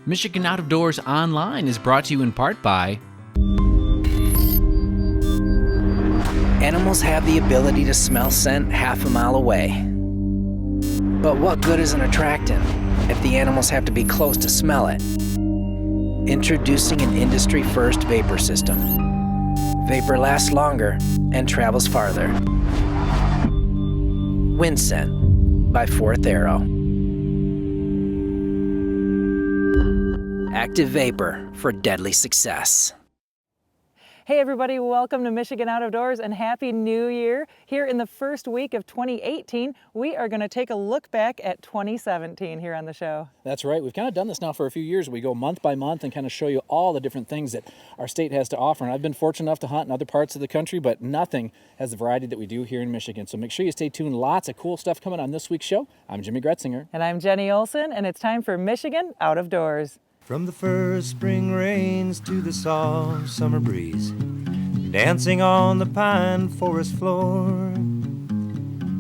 Michigan Out of Doors Online is brought to you in part by Animals have the ability to smell scent half a mile away. But what good is an attractant if the animals have to be close to smell it? Introducing an industry-first vapor system. Vapor lasts longer and travels farther. Wind Scent by Fourth Arrow. Active vapor for deadly success. Hey everybody, welcome to Michigan Out of Doors and Happy New Year. Here in the first week of 2018, we are going to take a look back at 2017 here on the show. That's right. We've kind of done this now for a few years. We go month by month and kind of show you all the different things that our state has to offer. And I've been fortunate enough to hunt in other parts of the country, but nothing has the variety that we do here in Michigan. So make sure you stay tuned. Lots of cool stuff coming on this week's show. I'm Jimmy Gretzinger. And I'm Jenny Olson, and it's time for Michigan Out of Doors. From the first spring rains to the soft summer breeze, dancing on the pine forest floor,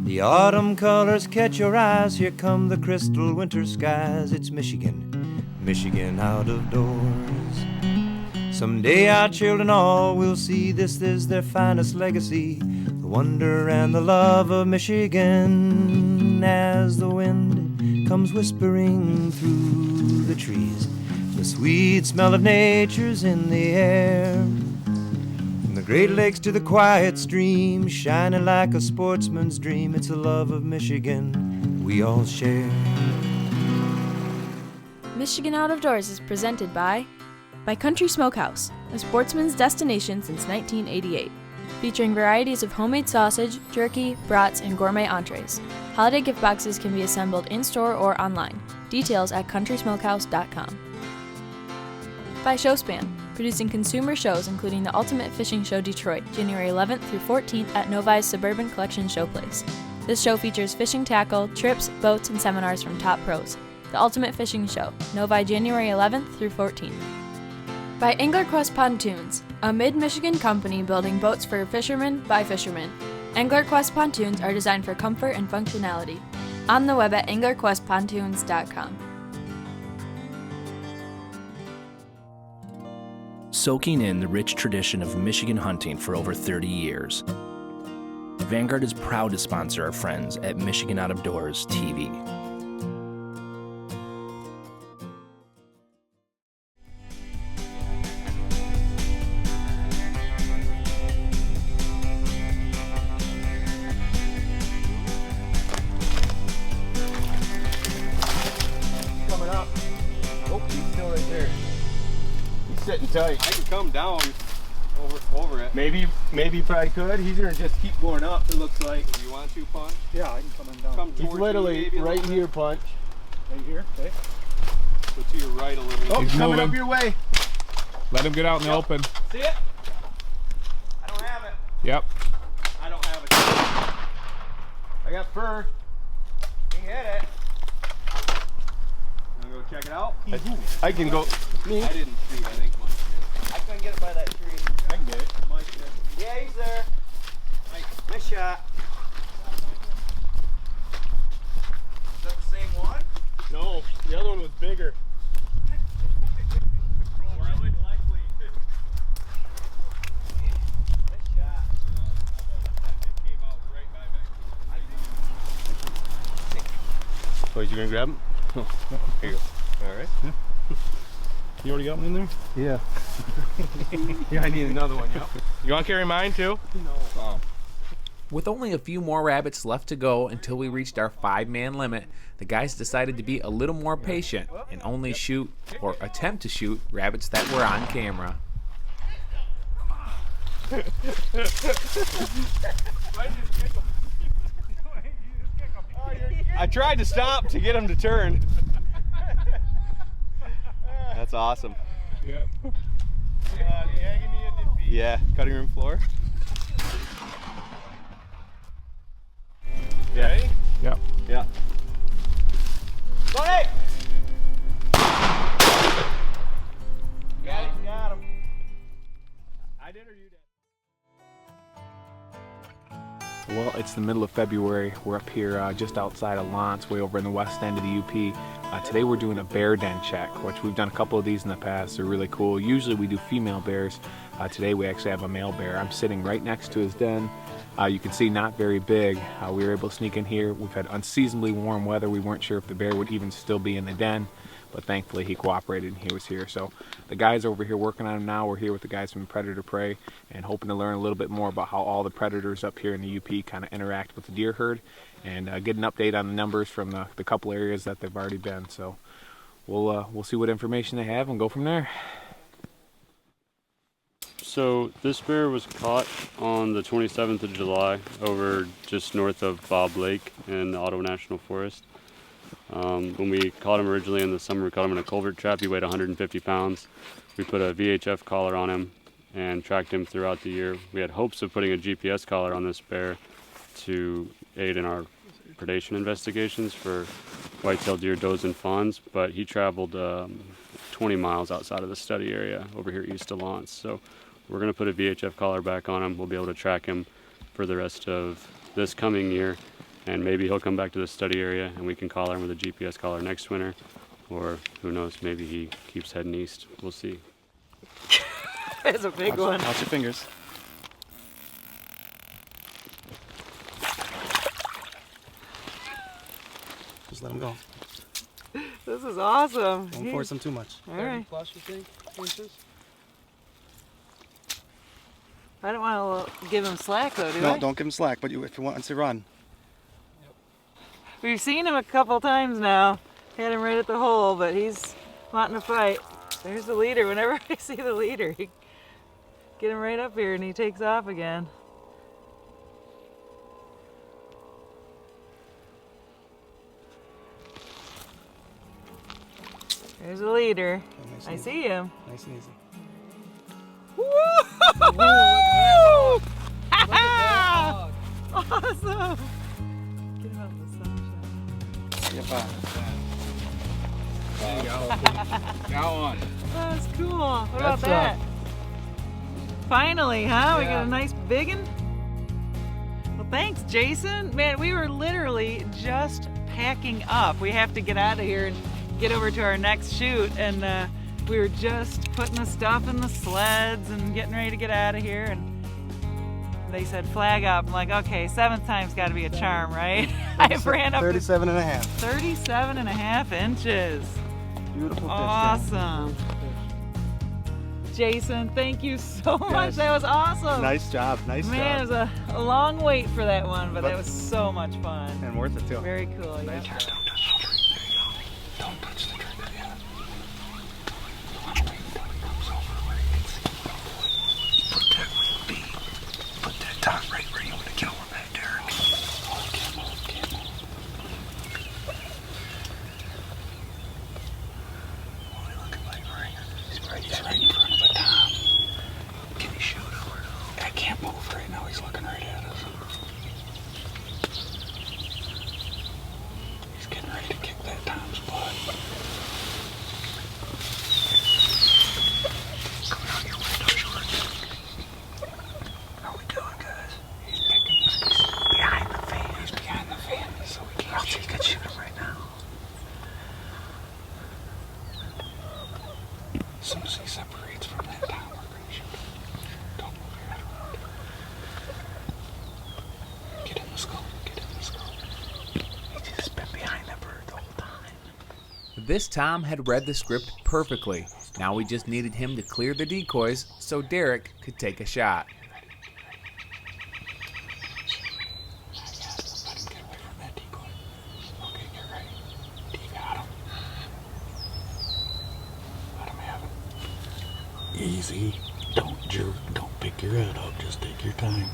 the autumn colors catch your eyes. Here come the crystal winter skies. It's Michigan, Michigan out of doors. Someday our children all will see this is their finest legacy, the wonder and the love of Michigan. As the wind comes whispering through the trees, the sweet smell of nature's in the air. From the Great Lakes to the quiet stream, shining like a sportsman's dream, it's the love of Michigan we all share. Michigan Out of Doors is presented by Country Smokehouse, a sportsman's destination since 1988, featuring varieties of homemade sausage, jerky, brats, and gourmet entrees. Holiday gift boxes can be assembled in-store or online. Details at countrysmokehouse.com. By Showspan, producing consumer shows including the Ultimate Fishing Show Detroit, January 11th through 14th at Novi's Suburban Collection Showplace. This show features fishing tackle, trips, boats, and seminars from top pros. The Ultimate Fishing Show, Novi, January 11th through 14th. By AnglerQuest Pontoons, a mid-Michigan company building boats for fishermen by fishermen. AnglerQuest Pontoons are designed for comfort and functionality. On the web at anglerquestpontoons.com. Soaking in the rich tradition of Michigan hunting for over 30 years, Vanguard is proud to sponsor our friends at Michigan Out of Doors TV. Coming up. Oh, he's still right there. Sitting tight. I can come down over it. Maybe you probably could. He's gonna just keep going up, it looks like. Do you want to, Punch? Yeah, I can come in down. He's literally right here, Punch. Right here, okay. So to your right a little bit. Oh, he's coming up your way. Let him get out in the open. See it? I don't have it. Yep. I don't have it. I got fur. You can hit it. You wanna go check it out? I can go. I didn't shoot, I think Mike did. I couldn't get it by that tree. I can get it. Mike did. Yeah, he's there. Nice shot. Is that the same one? No, the other one was bigger. More likely. Nice shot. It came out right by back. Boys, you gonna grab him? Oh, here you go. All right. Yeah. You already got one in there? Yeah. Yeah, I need another one, yep. You want to carry mine too? No. Oh. With only a few more rabbits left to go until we reached our 5-man limit, the guys decided to be a little more patient and only shoot, or attempt to shoot, rabbits that were on camera. I tried to stop to get him to turn. That's awesome. Yep. Yeah, cutting room floor. Yeah. Yep. Yeah. Got him. I did or you did? Well, it's the middle of February. We're up here just outside of Lance, way over in the west end of the UP. Today we're doing a bear den check, which we've done a couple of these in the past. They're really cool. Usually we do female bears. Today we actually have a male bear. I'm sitting right next to his den. You can see not very big. We were able to sneak in here. We've had unseasonably warm weather. We weren't sure if the bear would even still be in the den, but thankfully he cooperated and he was here. So the guys over here working on him now. We're here with the guys from Predator Prey and hoping to learn a little bit more about how all the predators up here in the UP kind of interact with the deer herd and get an update on the numbers from the couple areas that they've already been. So we'll see what information they have and go from there. So this bear was caught on the 27th of July over just north of Bob Lake in the Ottawa National Forest. When we caught him originally in the summer, we caught him in a culvert trap. He weighed 150 pounds. We put a VHF collar on him and tracked him throughout the year. We had hopes of putting a GPS collar on this bear to aid in our predation investigations for white-tailed deer, does, and fawns, but he traveled 20 miles outside of the study area over here east of Lawrence. So we're going to put a VHF collar back on him. We'll be able to track him for the rest of this coming year, and maybe he'll come back to the study area and we can collar him with a GPS collar next winter, or who knows, maybe he keeps heading east. We'll see. It's a big one. Watch your fingers. Just let him go. This is awesome. Don't force him too much. All right. Plus, you think, inches? I don't want to give him slack though, do I? No, don't give him slack, but if he wants to run. We've seen him a couple times now. Had him right at the hole, but he's wanting to fight. There's the leader. Whenever I see the leader, get him right up here and he takes off again. There's the leader. Okay, nice I and easy. see him. Nice and easy. Woo! Awesome! Get him out in the sunshine. Yep. There you go. Got one. That's cool. What about That's, that? Finally, huh? We got Yeah. a nice big one. Well, thanks, Jason. Man, we were literally just packing up. We have to get out of here and get over to our next shoot, and we were just putting the stuff in the sleds and getting ready to get out of here, and they said flag up. I'm like, okay, 7th time's got to be a charm, right? I ran up 37 and a half. 37 and a half inches. Beautiful fish. Awesome. Jason, thank you so much. That was awesome. Nice job. Nice Man, job. it was a long wait for that one, but that was so much fun. And worth it too. Very cool. Yeah. Don't touch the trigger yet. Put that with B. Put that top right where you want to kill him at, Derek. What are you looking like, right? He's right in front of the top. Can you shoot him? I can't move right now. He's looking right at us. He's getting ready to kick that Tom's butt. Coming out your window shorts. How we doing, guys? He's picking this. He's behind the fan. He's behind the fan, so we can't shoot. You can shoot him right now. As soon as he separates from that Tom, we're going to shoot him. Don't move your head around. Get in the skull. Get in the skull. He's just been behind the bird the whole time. This Tom had read the script perfectly. Now we just needed him to clear the decoys so Derek could take a shot. Let him get away from that decoy. Okay, get ready. You got him. Let him have it. Easy. Don't jerk. Don't pick your head up. Just take your time.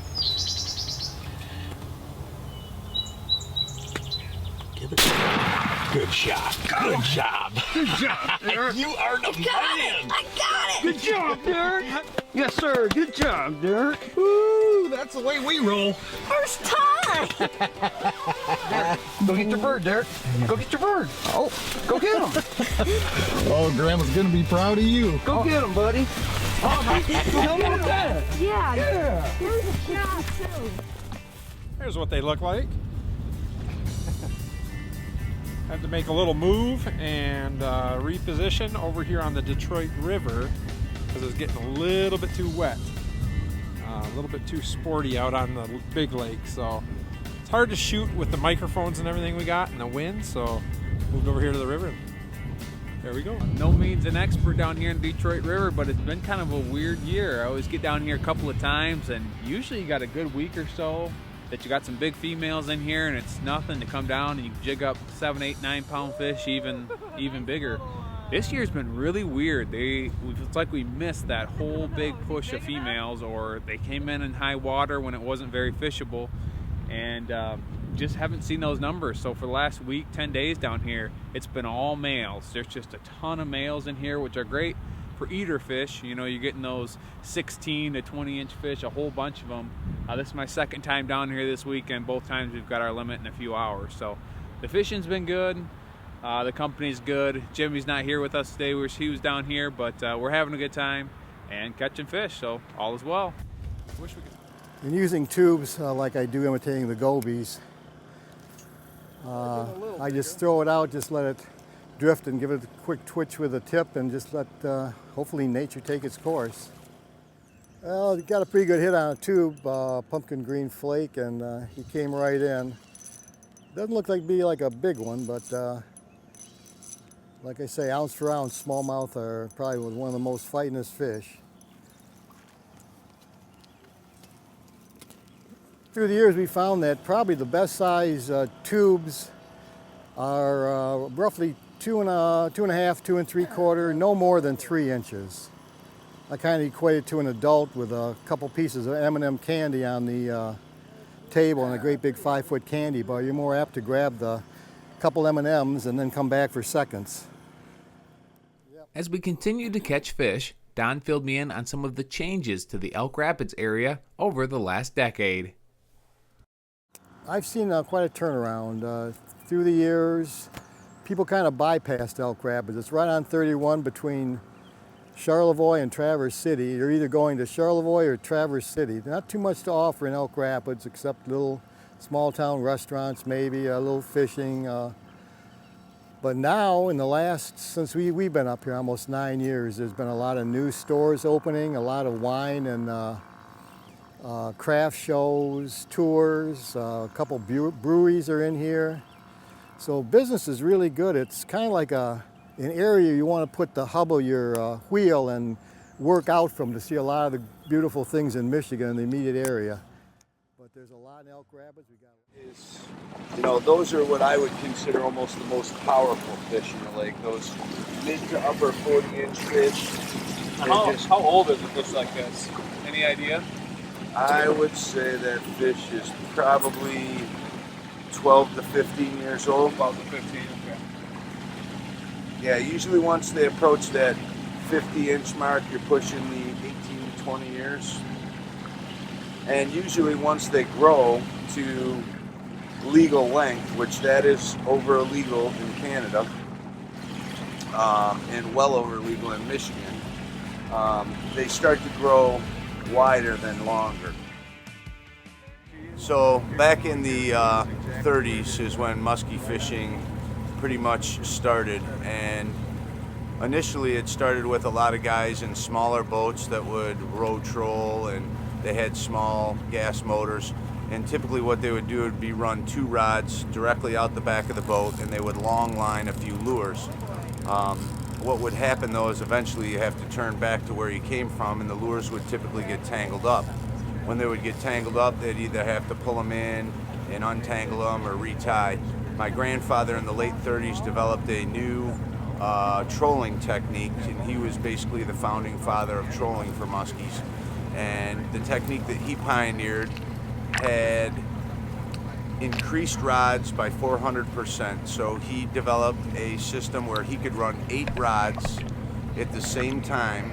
Give it. Good shot. Good job. Good job, Derek. You are the man. I got it. Good job, Derek. Yes, sir. Good job, Derek. Woo, that's the way we roll. First time! Go get your bird, Derek. Go get your bird. Oh, go get him. Oh, Grandma's gonna be proud of you. Go get him, buddy. Oh, tell me about that. Yeah. Here's a shot, too. Here's what they look like. Had to make a little move and reposition over here on the Detroit River because it's getting a little bit too wet. A little bit too sporty out on the big lake, so it's hard to shoot with the microphones and everything we got and the wind, so moved over here to the river. There we go. No means an expert down here in Detroit River, but it's been kind of a weird year. I always get down here a couple of times, and usually you got a good week or so that you got some big females in here, and it's nothing to come down and you jig up 7, 8, 9 pound fish, even bigger. This year's been really weird. It's like we missed that whole big push of females, or they came in high water when it wasn't very fishable, and just haven't seen those numbers. So for the last week, 10 days down here, it's been all males. There's just a ton of males in here, which are great for eater fish. You know, you're getting those 16 to 20 inch fish, a whole bunch of them. This is my second time down here this weekend. Both times we've got our limit in a few hours. So the fishing's been good. The company's good. Jimmy's not here with us today. He was down here, but we're having a good time and catching fish, so all is well. Wish we could. And using tubes like I do imitating the gobies, I just throw it out, just let it drift and give it a quick twitch with a tip and just let hopefully nature take its course. Well, got a pretty good hit on a tube, pumpkin green flake, and he came right in. Doesn't look like be like a big one, but like I say, ounce for ounce, smallmouth are probably one of the most fightingest fish. Through the years, we found that probably the best size tubes are roughly 2.5, 2 3/4, no more than 3 inches. I kind of equate it to an adult with a couple pieces of M&M candy on the table and a great big 5-foot candy bar. You're more apt to grab the couple M&Ms and then come back for seconds. As we continue to catch fish, Don filled me in on some of the changes to the Elk Rapids area over the last decade. I've seen quite a turnaround. Through the years, people kind of bypassed Elk Rapids. It's right on 31 between Charlevoix and Traverse City. You're either going to Charlevoix or Traverse City. Not too much to offer in Elk Rapids except little small town restaurants, maybe a little fishing. But now, in the last, since we've been up here almost 9 years, there's been a lot of new stores opening, a lot of wine and craft shows, tours, a couple breweries are in here. So business is really good. It's kind of like an area you want to put the hub of your wheel and work out from to see a lot of the beautiful things in Michigan in the immediate area. But there's a lot in Elk Rapids. You know, those are what I would consider almost the most powerful fish in the lake. Those mid to upper 40-inch fish. How old is a fish like this? Any idea? I would say that fish is probably 12 to 15 years old. 12 to 15, okay. Yeah, usually once they approach that 50-inch mark, you're pushing the 18 to 20 years. And usually once they grow to legal length, which that is over legal in Canada, and well over legal in Michigan, they start to grow wider than longer. So back in the 30s is when muskie fishing pretty much started, and initially it started with a lot of guys in smaller boats that would row troll, and they had small gas motors, and typically what they would do would be run 2 rods directly out the back of the boat, and they would long line a few lures. What would happen though is eventually you have to turn back to where you came from, and the lures would typically get tangled up. When they would get tangled up, they'd either have to pull them in and untangle them or retie. My grandfather in the late 30s developed a new trolling technique, and he was basically the founding father of trolling for muskies. And the technique that he pioneered had increased rods by 400%. So he developed a system where he could run 8 rods at the same time.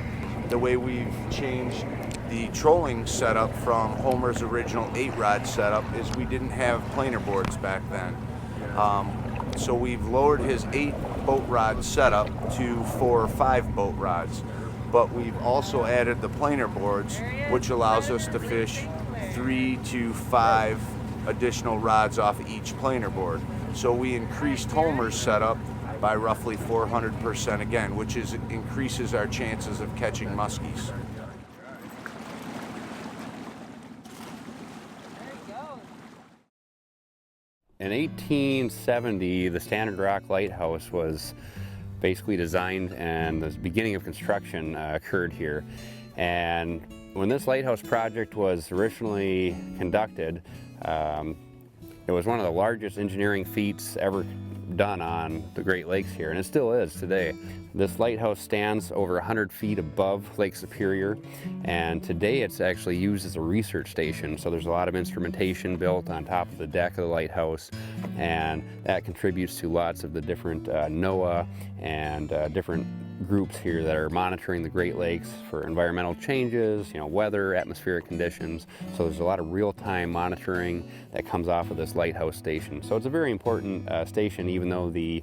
The way we've changed the trolling setup from Homer's original 8-rod setup is we didn't have planer boards back then. So we've lowered his 8 boat rod setup to 4 or 5 boat rods. But we've also added the planer boards, which allows us to fish 3 to 5 additional rods off each planer board. So we increased Homer's setup by roughly 400% again, which increases our chances of catching muskies. In 1870, the Standard Rock Lighthouse was basically designed, and the beginning of construction occurred here. And when this lighthouse project was originally conducted, it was one of the largest engineering feats ever done on the Great Lakes here, and it still is today. This lighthouse stands over 100 feet above Lake Superior, and today it's actually used as a research station. So there's a lot of instrumentation built on top of the deck of the lighthouse, and that contributes to lots of the different NOAA and different groups here that are monitoring the Great Lakes for environmental changes, weather, atmospheric conditions. So there's a lot of real-time monitoring that comes off of this lighthouse station. So it's a very important station, even though the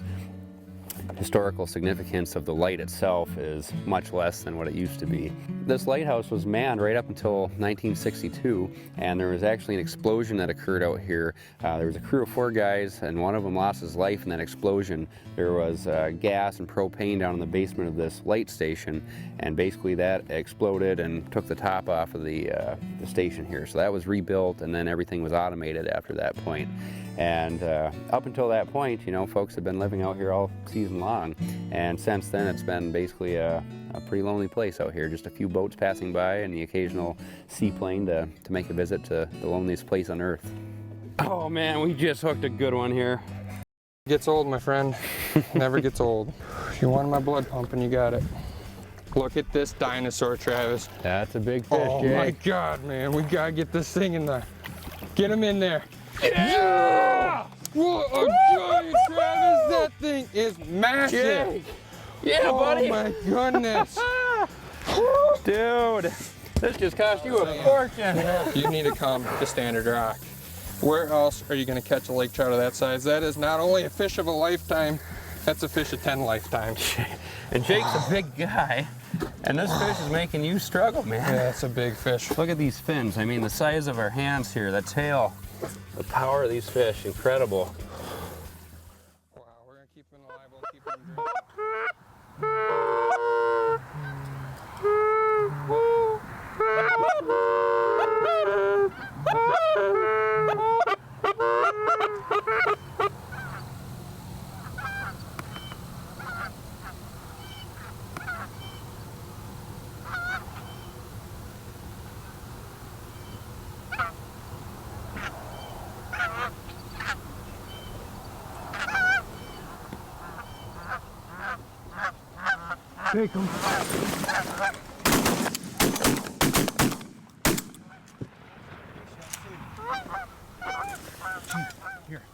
historical significance of the light itself is much less than what it used to be. This lighthouse was manned right up until 1962, and there was actually an explosion that occurred out here. There was a crew of 4 guys, and one of them lost his life in that explosion. There was gas and propane down in the basement of this light station, and basically that exploded and took the top off of the station here. So that was rebuilt, and then everything was automated after that point. And up until that point, folks have been living out here all season long. And since then, it's been basically a pretty lonely place out here. Just a few boats passing by and the occasional seaplane to make a visit to the loneliest place on earth. Oh man, we just hooked a good one here. Gets old, my friend. Never gets old. You wanted my blood pumping, you got it. Look at this dinosaur, Travis. That's a big fish, Oh Jay. my God, man. We gotta get this thing in there. Get him in there. Yeah! What a giant, Travis! That thing is massive. Jay. Yeah, buddy. Oh my goodness. Dude, this just cost you a fortune. You need to come to Standard Rock. Where else are you going to catch a lake trout of that size? That is not only a fish of a lifetime, that's a fish of 10 lifetimes. And Jake's a big guy, and this fish is making you struggle, man. Yeah, it's a big fish. Look at these fins. I mean, the size of our hands here, the tail, the power of these fish, incredible. Wow, we're going to keep them alive. We'll keep them drinking. Take them.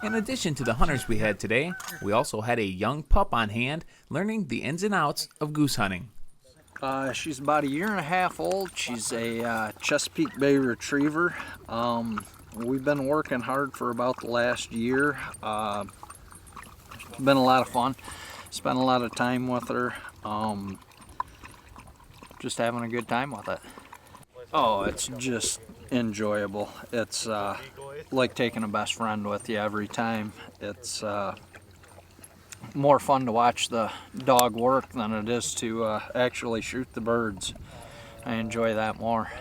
In addition to the hunters we had today, we also had a young pup on hand learning the ins and outs of goose hunting. She's about 1.5 years old. She's a Chesapeake Bay Retriever. We've been working hard for about the last year. It's been a lot of fun. Spent a lot of time with her. Just having a good time with it. Oh, it's just enjoyable. It's like taking a best friend with you every time. It's more fun to watch the dog work than it is to actually shoot the birds. I enjoy that more.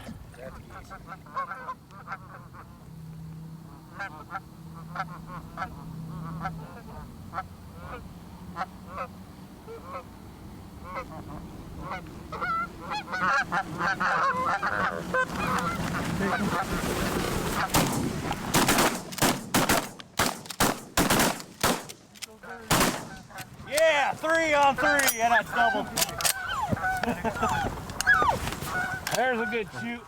Yeah, 3 on 3, and that's double. There's a good shoot.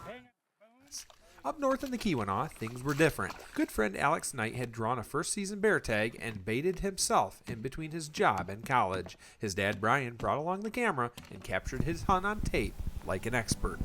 Up north in the Keweenaw, things were different. Good friend Alex Knight had drawn a first season bear tag and baited himself in between his job and college. His dad Brian brought along the camera and captured his hunt on tape like an expert.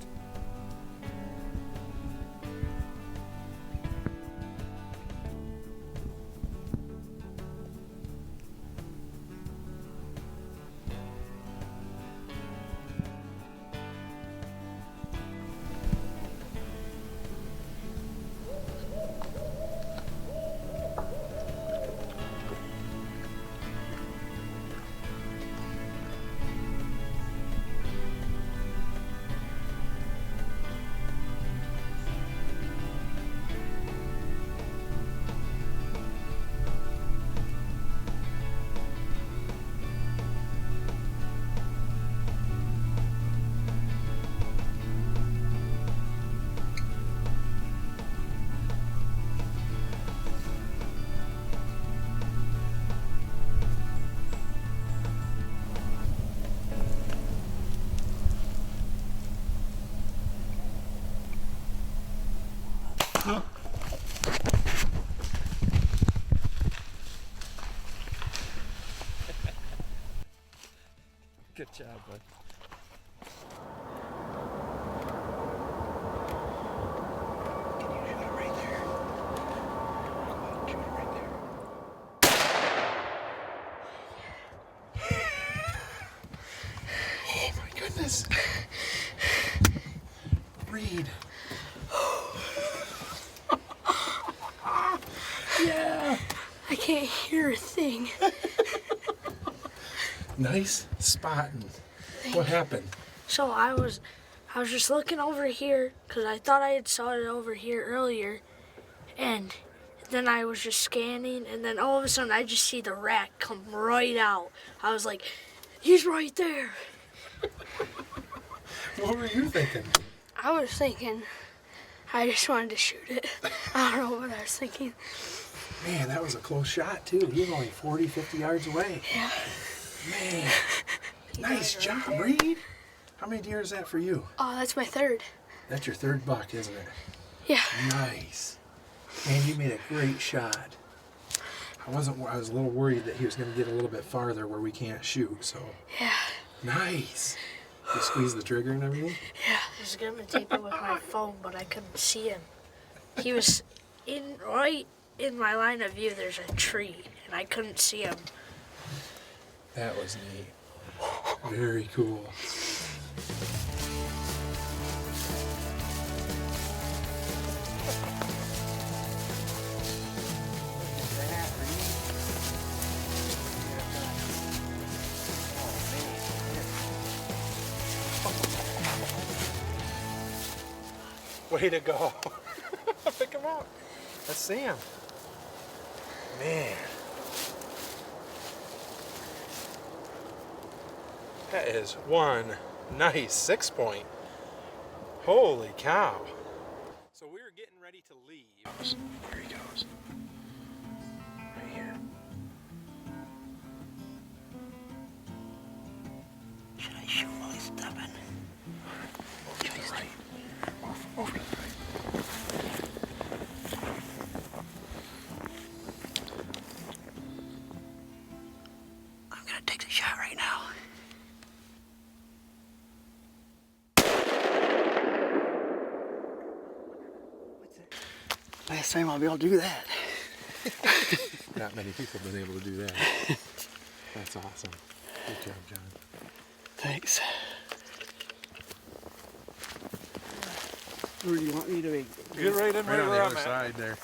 Good job, bud. Oh my goodness. Reed. Yeah. I can't hear a thing. Nice spotting. What happened? So I was just looking over here because I thought I had saw it over here earlier, and then I was just scanning, and then all of a sudden I just see the rat come right out. I was like, he's right there. What were you thinking? I was thinking I just wanted to shoot it. I don't know what I was thinking. Man, that was a close shot too. He was only 40, 50 yards away. Yeah. Man, nice job, Reed. How many deer is that for you? Oh, that's my third. That's your third buck, isn't it? Yeah. Nice. Man, you made a great shot. I was a little worried that he was going to get a little bit farther where we can't shoot, so. Yeah. Nice. You squeeze the trigger and everything? Yeah. I was going to tape it with my phone, but I couldn't see him. He was right in my line of view. There's a tree, and I couldn't see him. That was neat. Very cool. Way to go. Pick him up. Let's see him. Man. That is one nice 6-point. Holy cow. So we're getting ready to leave. Here he goes. Right here. Should I shoot while he's stepping? Over to the right. Over to the right. I'm gonna take the shot right now. Last time I'll be able to do that. Not many people have been able to do that. That's awesome. Good job, John. Thanks. Where do you want me to be? Get right in right on the other side there.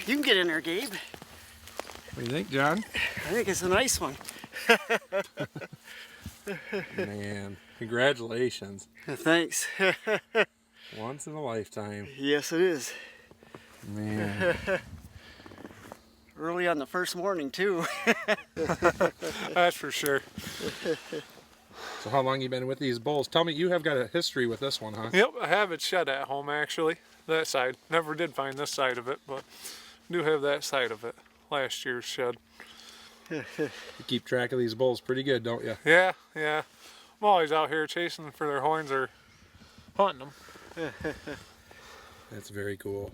You can get in there, Gabe. What do you think, John? I think it's a nice one. Man, congratulations. Thanks. Once in a lifetime. Yes, it is. Man. Early on the first morning, too. That's for sure. So how long you been with these bulls? Tell me, you have got a history with this one, huh? Yep, I have it shed at home, actually. That side. Never did find this side of it, but do have that side of it. Last year's shed. You keep track of these bulls pretty good, don't you? Yeah, yeah. I'm always out here chasing for their horns or hunting them. That's very cool.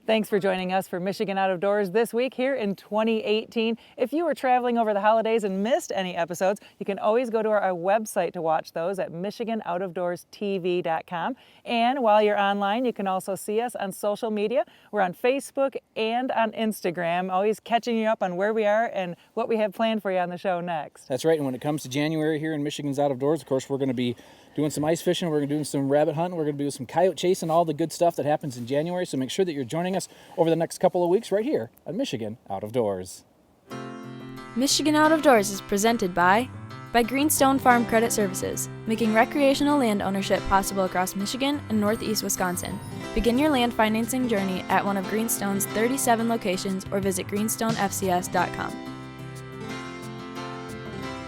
Thanks for joining us for Michigan Out of Doors this week here in 2018. If you were traveling over the holidays and missed any episodes, you can always go to our website to watch those at michiganoutofdoorstv.com. And while you're online, you can also see us on social media. We're on Facebook and on Instagram, always catching you up on where we are and what we have planned for you on the show next. That's right, and when it comes to January here in Michigan's Out of Doors, of course, we're going to be doing some ice fishing, we're going to do some rabbit hunting, we're going to do some coyote chasing, all the good stuff that happens in January. So make sure that you're joining us over the next couple of weeks right here on Michigan Out of Doors. Michigan Out of Doors is presented by Greenstone Farm Credit Services, making recreational land ownership possible across Michigan and northeast Wisconsin. Begin your land financing journey at one of Greenstone's 37 locations or visit greenstonefcs.com.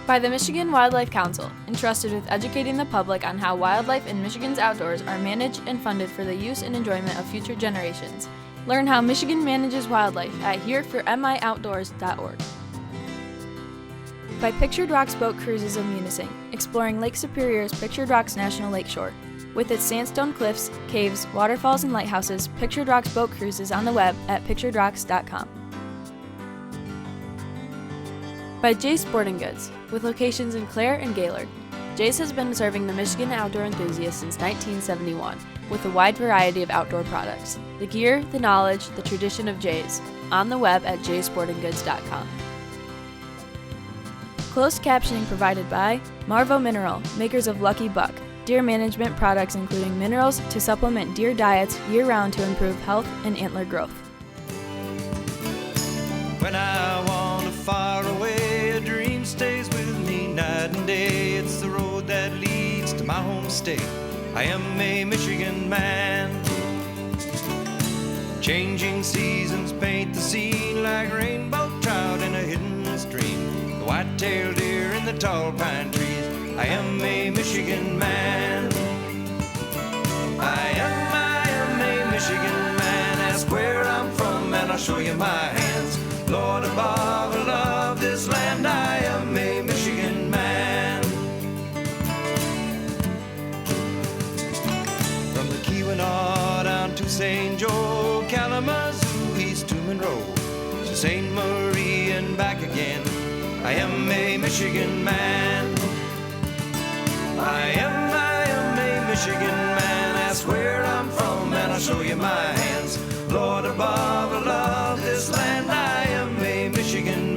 By the Michigan Wildlife Council, entrusted with educating the public on how wildlife in Michigan's outdoors are managed and funded for the use and enjoyment of future generations. Learn how Michigan manages wildlife at hereformioutdoors.org. By Pictured Rocks Boat Cruises of Munising, exploring Lake Superior's Pictured Rocks National Lakeshore. With its sandstone cliffs, caves, waterfalls, and lighthouses, Pictured Rocks Boat Cruise is on the web at picturedrocks.com. By Jay's Sporting Goods, with locations in Clare and Gaylord. Jay's has been serving the Michigan outdoor enthusiast since 1971, with a wide variety of outdoor products. The gear, the knowledge, the tradition of Jay's. On the web at jaysportinggoods.com. Closed captioning provided by Marvo Mineral, makers of Lucky Buck, deer management products including minerals to supplement deer diets year-round to improve health and antler growth. When I wander far away, a dream stays with me night and day. It's the road that leads to my home state. I am a Michigan man. Changing seasons paint the scene like rainbow trout in a hidden stream. The white-tailed deer in the tall pine trees. I am a Michigan man. I am a Michigan man. Ask where I'm from and I'll show you my hands. Lord above, I love this land. I am a Michigan man. From the Keweenaw down to St. Joe, Kalamazoo, East to Monroe, to St. Marie and back again. I am a Michigan man. I am a Michigan man. Ask where I'm from and I'll show you my hands. Lord above, I love this land. I am a Michigan